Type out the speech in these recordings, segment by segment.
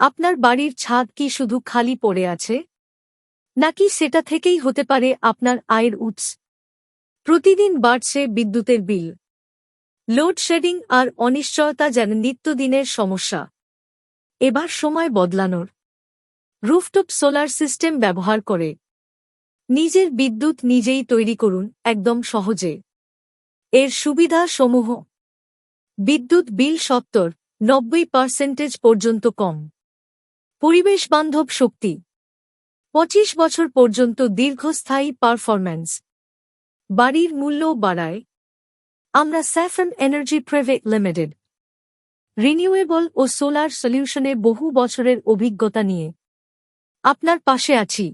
আপনার বাড়ির ছাদ কি শুধু খালি পড়ে আছে, নাকি সেটা থেকেই হতে পারে আপনার আয়ের উৎস? প্রতিদিন বাড়ছে বিদ্যুতের বিল, লোডশেডিং আর অনিশ্চয়তা যেন নিত্যদিনের সমস্যা। এবার সময় বদলানোর। রুফটপ সোলার সিস্টেম ব্যবহার করে নিজের বিদ্যুৎ নিজেই তৈরি করুন, একদম সহজে। এর সুবিধা সমূহ: বিদ্যুৎ বিল 70-90% পর্যন্ত কম, পরিবেশবান্ধব শক্তি, 25 বছর পর্যন্ত দীর্ঘস্থায়ী পারফরম্যান্স, বাড়ির মূল্যও বাড়ায়। আমরা Saffron Energy private limited, renewable ও সোলার সলিউশনে বহু বছরের অভিজ্ঞতা নিয়ে আপনার পাশে আছি।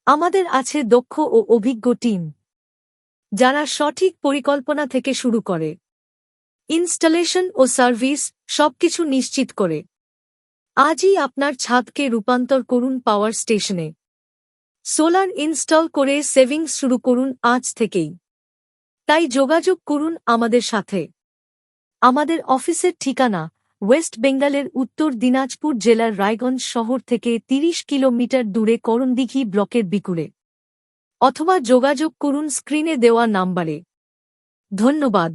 আমাদের আছে দক্ষ ও অভিজ্ঞ টিম, যারা সঠিক পরিকল্পনা থেকে শুরু করে ইনস্টলেশন ও সার্ভিস সবকিছু নিশ্চিত করে। আজই আপনার ছাদকে রূপান্তর করুন পাওয়ার স্টেশনে। সোলার ইনস্টল করে সেভিংস শুরু করুন আজ থেকেই। তাই যোগাযোগ করুন আমাদের সাথে। আমাদের অফিসের ঠিকানা ওয়েস্ট বেঙ্গলের উত্তর দিনাজপুর জেলার রায়গঞ্জ শহর থেকে 30 কিলোমিটার দূরে করণদিঘি ব্লকের বিকুলে, অথবা যোগাযোগ করুন স্ক্রিনে দেওয়া নাম্বারে। ধন্যবাদ।